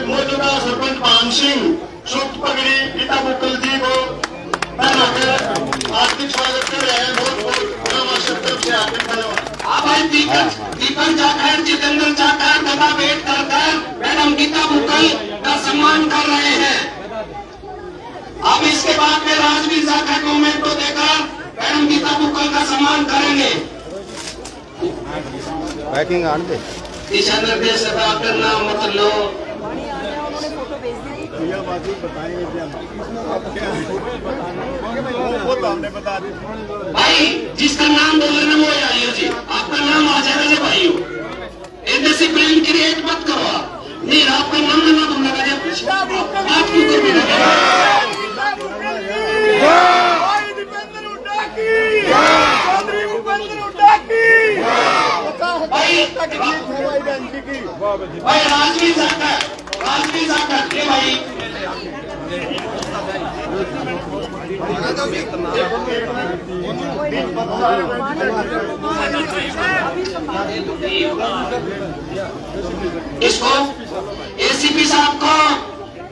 मौजूदा सरपंच पान सिंह सुप्त पगड़ी गीता बुक्कल जी को पहनाकर हार्दिक स्वागत कर रहे हैं। बहुत बहुत तरफ से हार्दिक धन्यवाद। भाई दीपक जाखड़, जितेंद्र जाखड़ गदा भेंट कर मैडम गीता बुक्कल का सम्मान कर रहे हैं। अब इसके बाद में राजवीर जाखड़ मूवमेंट को देकर मैडम गीता बुक्कल का सम्मान करेंगे। पैकिंग आन दे दिशा निर्देश करना मत लो। भाई जिसका नाम बोल रहे ना वो आइयो जी, आपका नाम आ जाएगा जी भाई। इंडिसिप्लिन क्रिएट मत करो आप। नहीं आपका नाम ना तुम लगा जब आप क्यों कर भाई राजवीर जाखड़ ये भाई इसको एसीपी साहब को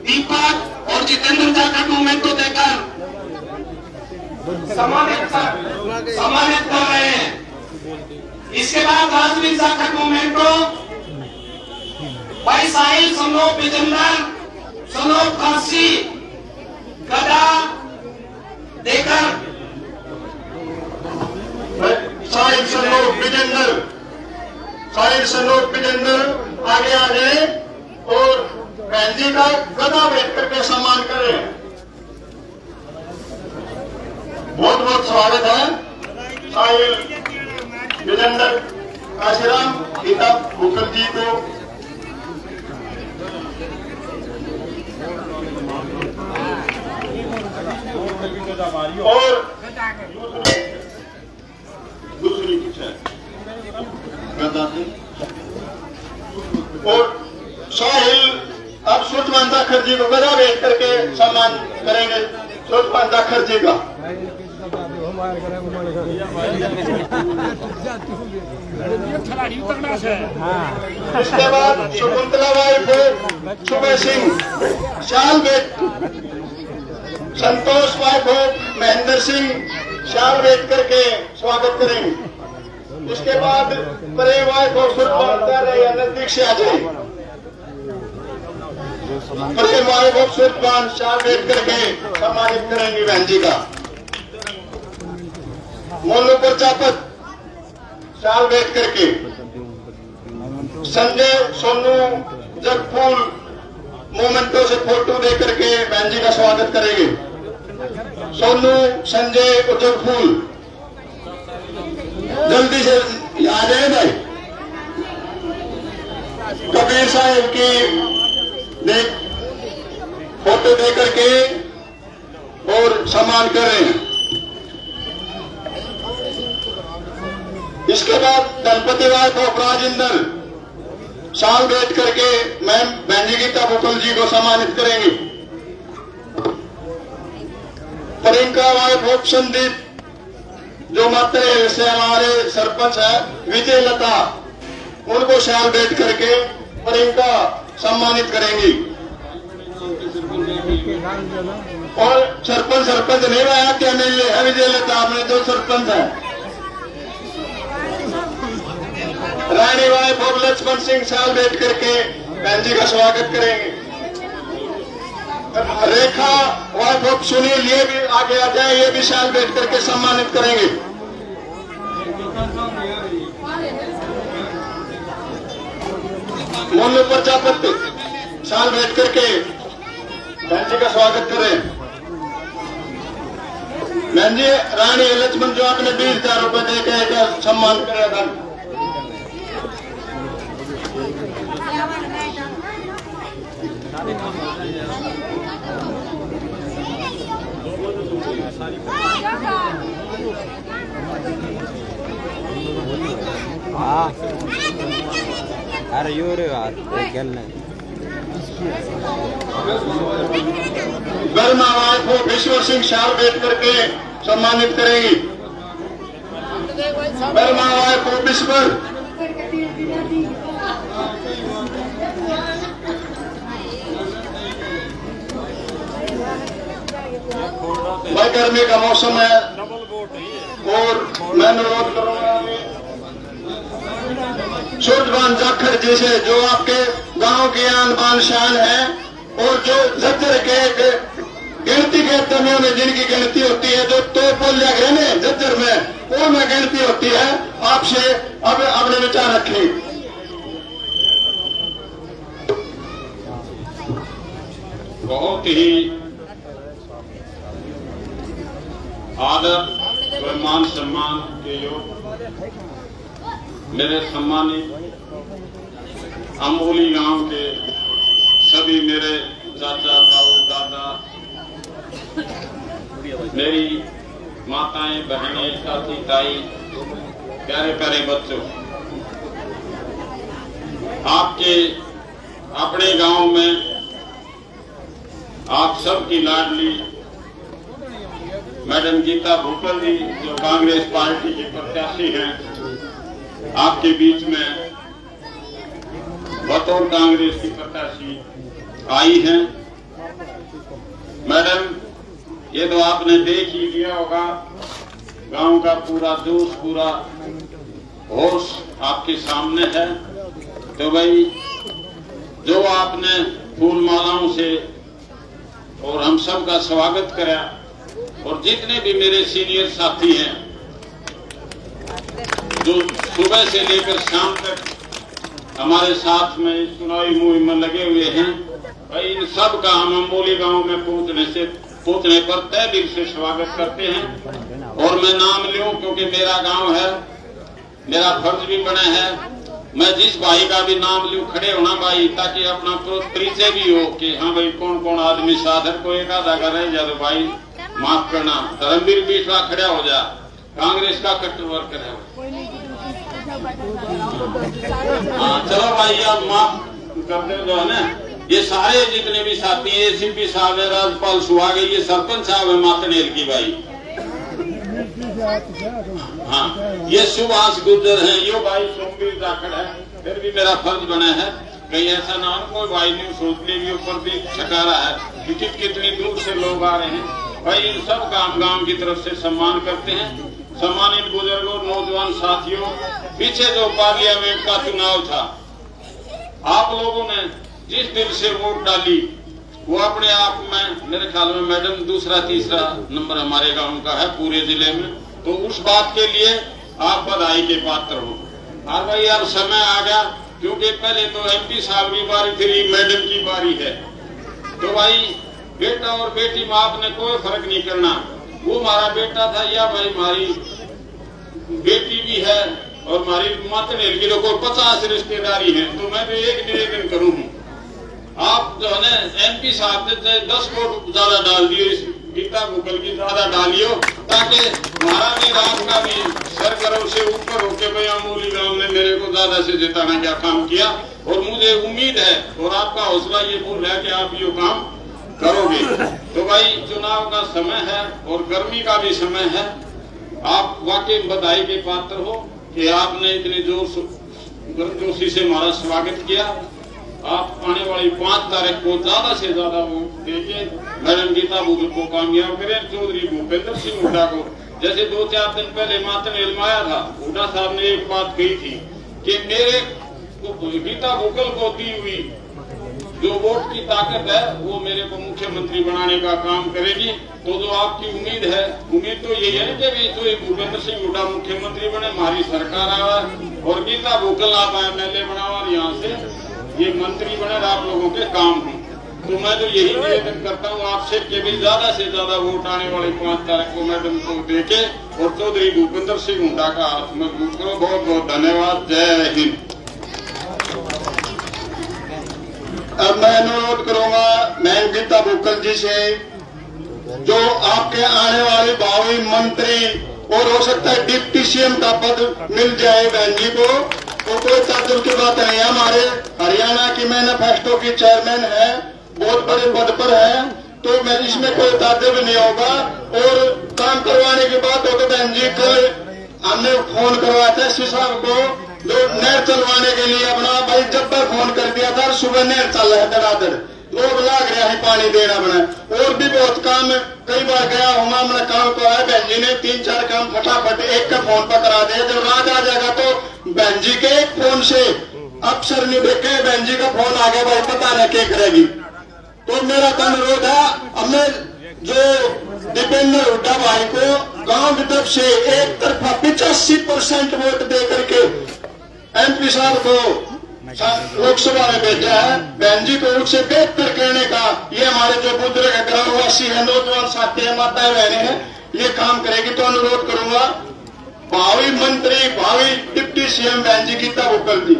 दीपक और जितेंद्र जाखड़ मूवमेंट को देकर सम्मानित कर रहे हैं। इसके बाद राजवीर जाखड़ मूवमेंट को भाई साहिल सनोप विजेंद्र सनोप काशी गदा देकर साहिल सनोप विजेंद्र आगे आ जाए और बहन जी का गदा भेंट करके सम्मान करें। बहुत बहुत स्वागत है साहिल विजेंद्र काशीराम गीता बुक्कल जी को। और दूसरी कुछ है और साहिल अब सुचमान जाखड़ जी को गदा भेंट करके सम्मान करेंगे। सुचमान जाखड़ जी का इसके बाद शकुंतला बाई को सुबह सिंह शाल भेंट, संतोष भाई को महेंद्र सिंह शाल भेंट करके स्वागत करेंगे। इसके बाद प्रेम भाई को नजदीक से आ जाए। प्रेम भाई को सुरपान शाल भेंट करके सम्मानित करेंगे बहन जी का। मोनू प्रजापत शाल भेंट करके। संजय सोनू जगफूल मोमेंटो से फोटो दे करके बहन जी का स्वागत करेंगे। सोनू संजय और जगफूल जल्दी से आ जाए भाई। कबीर साहब की फोटो दे करके और सम्मान करें। इसके बाद दलपति भाई को राजेंद्र शाल भेंट करके मैम बहन जी गीता बुक्कल जी को सम्मानित करेंगे। प्रियंका भाई भोप संदीप जो मात्र से हमारे सरपंच है विजय लता, उनको शाल भेंट करके प्रियंका सम्मानित करेंगी। और सरपंच नहीं आया कि एमएलए है विजय लता, आपने जो सरपंच है। रानी भाई भोग लक्ष्मण सिंह शाल भेंट करके बहन जी का स्वागत करेंगे। रेखा भाई भोग सुनील ये भी आगे आ जाए, ये भी शाल भेंट करके सम्मानित करेंगे। मोनू प्रजापति शाल भेंट करके बहन जी का स्वागत करें। बहन जी रानी लक्ष्मण जो आपने 20,000 रुपए देकर सम्मान करेगा। अरे यो रे बात गर्मा को विश्वर सिंह शाल भेंट करके सम्मानित करेंगी। गर्मा को विश्वर गर्मी का मौसम है और मैं अनुरोध करूंगा सूरजबान जाखड़ जी से, जो आपके गांव की आन बान शान है और जो झज्जर के गिनती के तमियों में जिनकी गिनती होती है, जो तो पोलिया गहने झज्जर में वो में गिनती होती है, आपसे अब अपने विचार रखें। बहुत ही आदर और मान सम्मान के योग मेरे सम्मानित अमोली गांव के सभी मेरे चाचा ताऊ दादा, मेरी माताएं बहनें साथी ताई, प्यारे प्यारे बच्चों, आपके अपने गांव में आप सबकी लाडली मैडम गीता भुक्कल जी, जो कांग्रेस पार्टी की प्रत्याशी हैं, आपके बीच में बतौर कांग्रेस की प्रत्याशी आई हैं। मैडम, ये तो आपने देख ही लिया होगा, गांव का पूरा जोश, पूरा होश आपके सामने है। तो भाई, जो आपने फूल मालाओं से और हम सब का स्वागत करा, और जितने भी मेरे सीनियर साथी हैं जो सुबह से लेकर शाम तक हमारे साथ में इस चुनावी मुहिम में लगे हुए हैं, भाई इन सब का हम अमोली गांव में पहुंचने पर तय दिल से स्वागत करते हैं। और मैं नाम लूं क्योंकि मेरा गांव है, मेरा फर्ज भी बना है, मैं जिस भाई का भी नाम लूं खड़े होना भाई, ताकि अपना परिचय भी हो कि हाँ भाई कौन कौन आदमी साथ है। कोई एक आधा का रह जाए तो भाई माफ करना, धर्मवीर बीसवा खड़ा हो जा, कांग्रेस का कट्टर वर्कर है। हाँ चलो भाई, आप माफ करते जो है ना, ये सारे जितने भी साथी, एसीपी साहब है, राजपाल सुहाग है, ये सरपंच साहब है मातनेर की भाई, हाँ ये सुभाष गुर्जर है, यो भाई सोमवीर जाखड़ है। फिर भी मेरा फर्ज बना है, कहीं ऐसा ना हो कोई भाई नहीं सोच ले, ऊपर भी छका रहा है कि कितनी दूर से लोग आ रहे हैं। भाई इन सब का हम गांव की तरफ से सम्मान करते हैं। सम्मानित बुजुर्गों, नौजवान साथियों, पीछे जो पार्लियामेंट का चुनाव था, आप लोगों ने जिस दिल से वोट डाली, वो अपने आप में मेरे ख्याल में मैडम दूसरा तीसरा नंबर हमारे गांव का है पूरे जिले में। तो उस बात के लिए आप बधाई के पात्र हो। और भाई अब समय आ गया, क्योंकि पहले तो एमपी साहब की बारी थी, मैडम की बारी है। तो भाई बेटा और बेटी में आपने कोई फर्क नहीं करना, वो हमारा बेटा था या भाई हमारी बेटी भी है, और हमारी मातनेर की कोई 50 रिश्तेदारी है, तो मैं तो एक निवेदन करूं, आप जो है ना एमपी साहब ने 10 वोट ज्यादा डाल दियो, इस गीता भुक्कल की ज्यादा डालियो, ताकि हमारा भी रात का भी सरगर्व से ऊपर होके भाई अमोली गांव ने मेरे को ज्यादा से जिताने का काम किया। और मुझे उम्मीद है और आपका हौसला ये बोल है कि आप ये काम करोगे। तो भाई चुनाव का समय है और गर्मी का भी समय है, आप वाकई बधाई के पात्र हो कि आपने इतने गर्मजोशी से हमारा स्वागत किया। आप आने वाली 5 तारीख को ज्यादा से ज्यादा वोट देके मैडम गीता भुक्कल को कामयाब करें, चौधरी भूपेंद्र सिंह हुड्डा को। जैसे 2-4 दिन पहले मातनेर में आया था, हुड्डा साहब ने एक बात कही थी कि मेरे गीता भुक्कल को दी हुई जो वोट की ताकत है वो मेरे को मुख्यमंत्री बनाने का काम करेगी। तो जो आपकी उम्मीद है, उम्मीद तो यही है कि तो भूपेंद्र सिंह हुड्डा मुख्यमंत्री बने, हमारी सरकार आवा और गीता भुक्कल आप MLA बनावा, यहाँ से ये मंत्री बने, आप लोगों के काम हो। तो मैं तो यही निवेदन करता हूँ आपसे कि भी ज्यादा से ज्यादा वोट आने वाली 5 तारीख को मैडम को देके और चौधरी भूपेंद्र सिंह हुड्डा का हाथ मजबूत करो। बहुत बहुत धन्यवाद। जय हिंद। अब मैं अनुरोध करूंगा मैम गीता भुक्कल जी से, जो आपके आने वाले भावी मंत्री और हो सकता है डिप्टी CM का पद मिल जाए बहन जी को, तो कोई ताजुब की बात नहीं है। हमारे हरियाणा की मैनिफेस्टो की चेयरमैन है, बहुत बड़े पद पर है, तो मैं इसमें कोई ताजुब नहीं होगा। और काम करवाने की बात हो तो बहन जी कल हमने फोन करवाया था एसपी साहब को, जो नहर चलवाने के लिए अपना भाई जब तक फोन कर दिया था, सुबह नहर चल रहा है, धड़ाधड़ लोग लाग रहा है पानी देना बना, और भी बहुत काम कई बार गया हूं मैं, मेरा काम तो है, बहन जी ने 3-4 काम फटाफट एक का फोन पर करा दिया। जब रात आ जाएगा तो बहन जी के एक फोन से अफसर नहीं देखे, बहन जी का फोन आ गया, भाई पता नहीं क्या करेगी। तो मेरा तो अनुरोध है, अब मैं जो दीपेंद्र हुड्डा भाई को गांव की तरफ से एक तरफा 85% वोट दे करके MP साहब को लोकसभा में बैठा है, बहन जी को उससे बेहतर कहने का, ये हमारे जो बुजुर्ग ग्रामवासी है, नौजवान साथी है, माताएं बहने हैं, ये काम करेगी। तो अनुरोध करूंगा भावी मंत्री, भावी डिप्टी CM बहन जी गीता बुक्कल जी।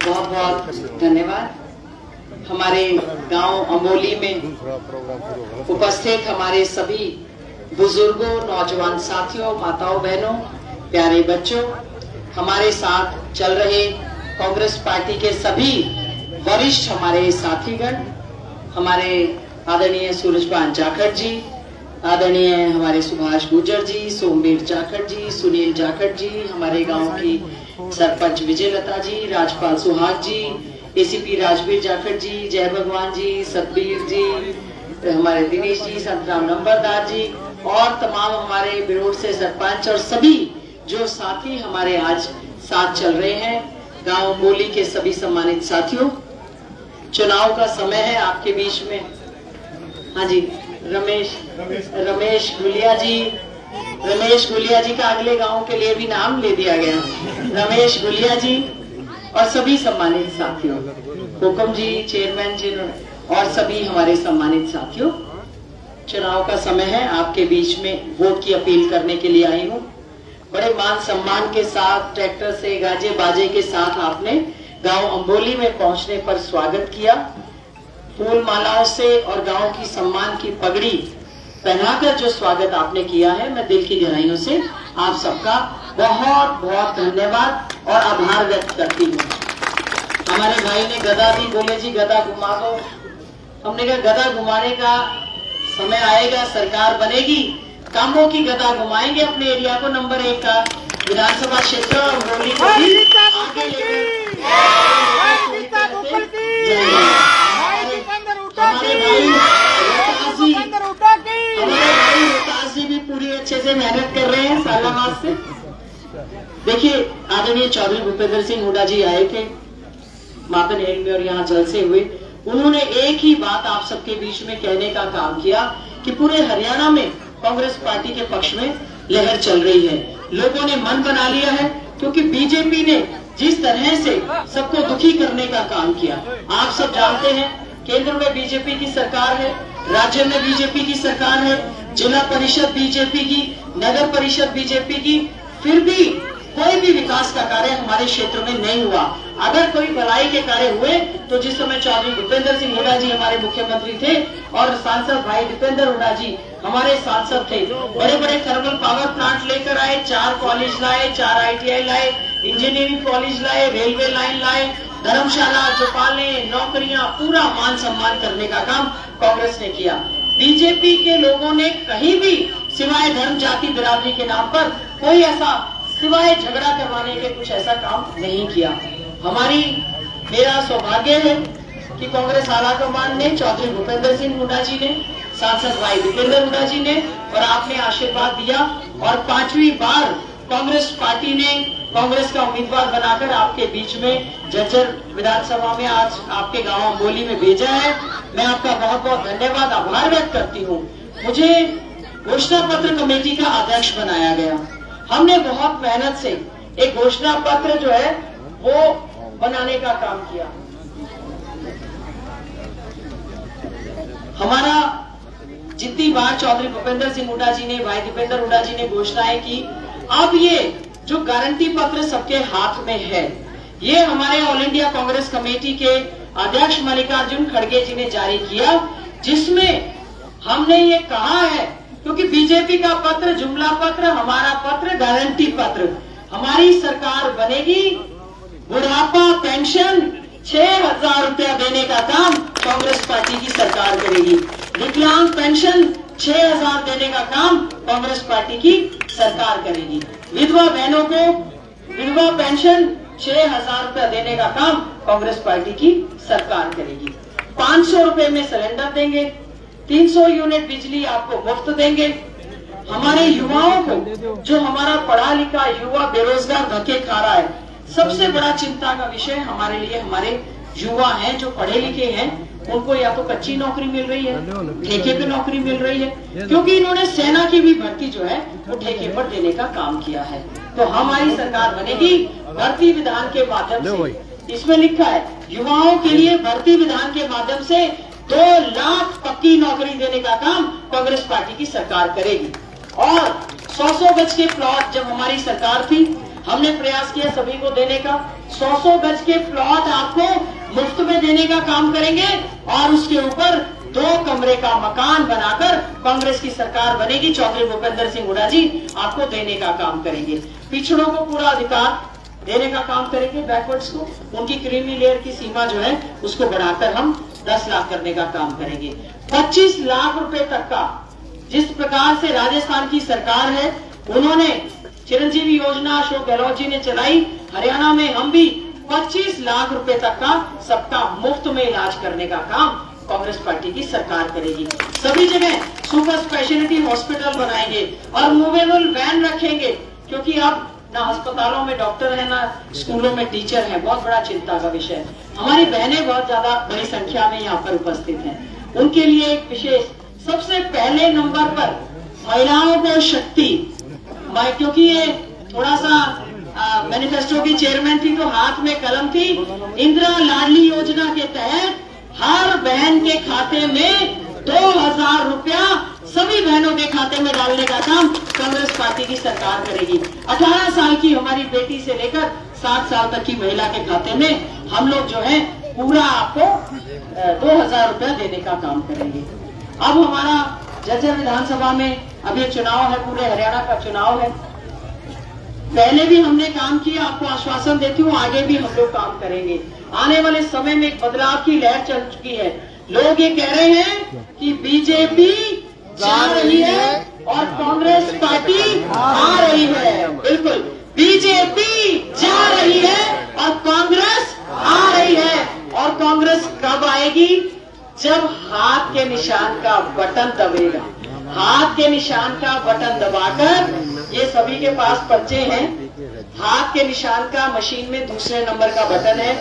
बहुत बहुत धन्यवाद। हमारे गांव अंबोली में उपस्थित हमारे सभी बुजुर्गों, नौजवान साथियों, माताओं बहनों, प्यारे बच्चों, हमारे साथ चल रहे कांग्रेस पार्टी के सभी वरिष्ठ हमारे साथीगण, हमारे आदरणीय सूरजभान जाखड़ जी, आदरणीय हमारे सुभाष गुर्जर जी, सोमवीर जाखड़ जी, सुनील जाखड़ जी, हमारे गांव की सरपंच विजयलता जी, राजपाल सुहाग जी, ACP राजवीर जाखड़ जी, जय भगवान जी, सतबीर जी, हमारे दिनेश जी, संतराम नंबरदार जी और तमाम हमारे बिरोड से सरपंच और सभी जो साथी हमारे आज साथ चल रहे हैं, गांव अंबोली के सभी सम्मानित साथियों, चुनाव का समय है आपके बीच में। हाँ जी, रमेश गुलिया जी का अगले गांव के लिए भी नाम ले दिया गया, रमेश गुलिया जी और सभी सम्मानित साथियों, हुकुम जी, चेयरमैन जी और सभी हमारे सम्मानित साथियों, चुनाव का समय है, आपके बीच में वोट की अपील करने के लिए आई हूँ। बड़े मान सम्मान के साथ, ट्रैक्टर से, गाजे बाजे के साथ आपने गांव अंबोली में पहुंचने पर स्वागत किया। फूल मालाओं से और गांव की सम्मान की पगड़ी पहनाकर जो स्वागत आपने किया है, मैं दिल की गहराइयों से आप सबका बहुत बहुत धन्यवाद और आभार व्यक्त करती हूँ। हमारे भाई ने गदा दी, बोले जी गदा घुमा दो। हमने कहा गदा घुमाने का समय आएगा, सरकार बनेगी, कामों की गदा घुमाएंगे, अपने एरिया को नंबर 1 का विधानसभा क्षेत्र और होली को भी आगे लेकर हमारे भाई रोहतास जी भी पूरी अच्छे से मेहनत कर रहे हैं सालामाद से। देखिए, आदरणीय चौधरी भूपेंद्र सिंह हुड्डा जी आए थे मापन हेल में और यहाँ जलसे हुए, उन्होंने एक ही बात आप सबके बीच में कहने का काम किया कि पूरे हरियाणा में कांग्रेस पार्टी के पक्ष में लहर चल रही है। लोगों ने मन बना लिया है, क्योंकि बीजेपी ने जिस तरह से सबको दुखी करने का काम किया, आप सब जानते हैं, केंद्र में बीजेपी की सरकार है, राज्य में बीजेपी की सरकार है, जिला परिषद बीजेपी की, नगर परिषद बीजेपी की, फिर भी कोई भी विकास का कार्य हमारे क्षेत्र में नहीं हुआ। अगर कोई भलाई के कार्य हुए तो जिस समय चौधरी भूपेंद्र सिंह हुड्डा जी हमारे मुख्यमंत्री थे और सांसद भाई दीपेंद्र हुड्डा जी हमारे सांसद थे, बड़े बड़े थर्मल पावर प्लांट लेकर आए, 4 कॉलेज लाए, 4 ITI लाए, इंजीनियरिंग कॉलेज लाए, रेलवे लाइन लाए, धर्मशाला, चौपालें, नौकरियां, पूरा मान सम्मान करने का काम कांग्रेस ने किया। बीजेपी के लोगों ने कहीं भी सिवाय धर्म जाति बिरादरी के नाम पर कोई ऐसा सिवाय झगड़ा करवाने के कुछ ऐसा काम नहीं किया। मेरा सौभाग्य है कि कांग्रेस आलाकमान ने, चौधरी भूपेंद्र सिंह हुड्डा जी ने, सांसद भाई दीपेंद्र हुड्डा जी ने और आपने आशीर्वाद दिया और 5वीं बार कांग्रेस पार्टी ने कांग्रेस का उम्मीदवार बनाकर आपके बीच में झज्जर विधानसभा में आज आपके गांव अंबोली में भेजा है। मैं आपका बहुत बहुत धन्यवाद, आभार व्यक्त करती हूँ। मुझे घोषणा पत्र कमेटी का अध्यक्ष बनाया गया। हमने बहुत मेहनत से एक घोषणा पत्र जो है वो बनाने का काम किया। हमारा जितनी बार चौधरी भूपेंद्र सिंह हुड्डा जी ने, भाई दीपेंद्र हुड्डा जी ने घोषणाएं की, अब ये जो गारंटी पत्र सबके हाथ में है, ये हमारे ऑल इंडिया कांग्रेस कमेटी के अध्यक्ष मल्लिकार्जुन खड़गे जी ने जारी किया, जिसमें हमने ये कहा है, क्योंकि बीजेपी का पत्र जुमला पत्र, हमारा पत्र गारंटी पत्र, हमारी सरकार बनेगी, बुढ़ापा पेंशन 6,000 रुपया देने का काम कांग्रेस पार्टी की सरकार करेगी। विकलांग पेंशन 6,000 देने का काम कांग्रेस पार्टी की सरकार करेगी। विधवा बहनों को विधवा पेंशन 6,000 रुपया देने का काम कांग्रेस पार्टी की सरकार करेगी। 500 रुपए में सिलेंडर देंगे, 300 यूनिट बिजली आपको मुफ्त देंगे। हमारे युवाओं को, जो हमारा पढ़ा लिखा युवा बेरोजगार धक्के खा रहा है, सबसे बड़ा चिंता का विषय हमारे लिए हमारे युवा हैं जो पढ़े लिखे हैं, उनको या तो कच्ची नौकरी मिल रही है, ठेके पे नौकरी मिल रही है, क्योंकि इन्होंने सेना की भी भर्ती जो है वो ठेके पर देने का काम किया है। तो हमारी सरकार बनेगी भर्ती विधान के माध्यम से। इसमें लिखा है युवाओं के लिए भर्ती विधान के माध्यम से 2 लाख पक्की नौकरी देने का काम कांग्रेस पार्टी की सरकार करेगी। और 100 गज के प्लॉट जब हमारी सरकार थी, हमने प्रयास किया सभी को देने का। 100 गज के प्लॉट आपको मुफ्त में देने का काम करेंगे और उसके ऊपर 2 कमरे का मकान बनाकर कांग्रेस की सरकार बनेगी। चौधरी भूपेंद्र सिंह हुड्डा जी आपको देने का काम करेंगे। पिछड़ों को पूरा अधिकार देने का काम करेंगे। बैकवर्ड्स को उनकी क्रीमी लेयर की सीमा जो है उसको बढ़ाकर हम 10 लाख करने का काम करेंगे। 25 लाख रुपए तक का, जिस प्रकार से राजस्थान की सरकार है, उन्होंने चिरंजीवी योजना अशोक गहलोत जी ने चलाई, हरियाणा में हम भी 25 लाख रुपए तक का सबका मुफ्त में इलाज करने का काम कांग्रेस पार्टी की सरकार करेगी। सभी जगह सुपर स्पेशलिटी हॉस्पिटल बनाएंगे और मूवेबल वैन रखेंगे, क्योंकि अब ना अस्पतालों में डॉक्टर है, ना स्कूलों में टीचर है। बहुत बड़ा चिंता का विषय है। हमारी बहनें बहुत ज्यादा बड़ी संख्या में यहाँ पर उपस्थित हैं, उनके लिए एक विशेष, सबसे पहले नंबर पर महिलाओं को शक्ति, क्योंकि ये थोड़ा सा मैनिफेस्टो की चेयरमैन थी तो हाथ में कलम थी। इंदिरा लाडली योजना के तहत हर बहन के खाते में 2000 रुपया सभी बहनों के खाते में डालने का काम कांग्रेस पार्टी की सरकार करेगी। 18 साल की हमारी बेटी से लेकर 60 साल तक की महिला के खाते में हम लोग जो है पूरा आपको 2000 रुपया देने का काम करेंगे। अब हमारा झज्जर विधानसभा में अभी चुनाव है, पूरे हरियाणा का चुनाव है। पहले भी हमने काम किया, आपको आश्वासन देती हूँ आगे भी हम लोग काम करेंगे। आने वाले समय में एक बदलाव की लहर चल चुकी है। लोग ये कह रहे हैं कि बीजेपी जा रही है और कांग्रेस पार्टी आ रही है। बिल्कुल, बीजेपी जा रही है और कांग्रेस आ रही है। और कांग्रेस कब आएगी? जब हाथ के निशान का बटन दबेगा। हाथ के निशान का बटन दबाकर, ये सभी के पास पर्चे हैं, हाथ के निशान का मशीन में दूसरे नंबर का बटन है।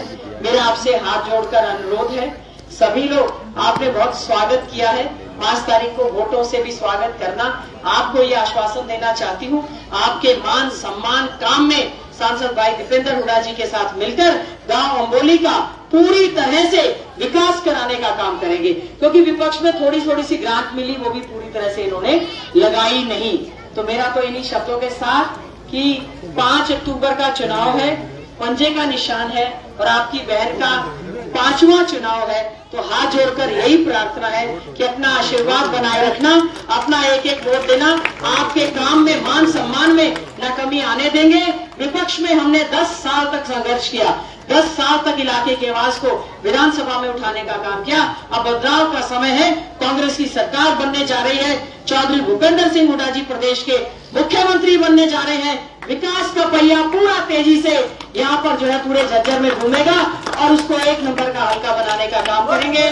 मेरा आपसे हाथ जोड़कर अनुरोध है, सभी लोग, आपने बहुत स्वागत किया है, 5 तारीख को वोटों से भी स्वागत करना। आपको ये आश्वासन देना चाहती हूँ, आपके मान सम्मान काम में सांसद भाई दीपेंद्र हुड्डा जी के साथ मिलकर गांव अंबोली का पूरी तरह से विकास कराने का काम करेंगे। क्योंकि विपक्ष में थोड़ी थोड़ी सी ग्रांट मिली, वो भी पूरी तरह से इन्होंने लगाई नहीं। तो मेरा तो इन्हीं शब्दों के साथ कि 5 अक्टूबर का चुनाव है, पंजे का निशान है और आपकी बहन का 5वां चुनाव है, तो हाथ जोड़कर यही प्रार्थना है कि अपना आशीर्वाद बनाए रखना, अपना एक एक वोट देना। आपके काम में, मान सम्मान में न कमी आने देंगे। विपक्ष में हमने 10 साल तक संघर्ष किया, 10 साल तक इलाके की आवाज को विधानसभा में उठाने का काम किया। अब बदलाव का समय है, कांग्रेस की सरकार बनने जा रही है, चौधरी भूपेंद्र सिंह हुड्डा जी प्रदेश के मुख्यमंत्री बनने जा रहे हैं। विकास का पहिया पूरा तेजी से यहाँ पर जो है पूरे झज्जर में घूमेगा और उसको 1 नंबर का हल्का बनाने का काम करेंगे।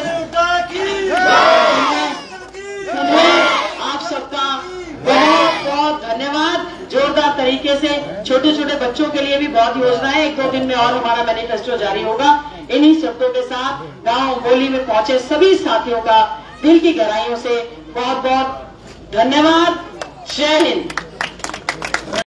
आप सबका बहुत बहुत धन्यवाद। जोरदार तरीके से छोटे छोटे बच्चों के लिए भी बहुत योजनाएं, 1-2 दिन में और हमारा मैनिफेस्टो जारी होगा। इन्हीं शब्दों के साथ गांव अंबोली में पहुंचे सभी साथियों का दिल की गहराइयों से बहुत बहुत धन्यवाद। जय हिंद।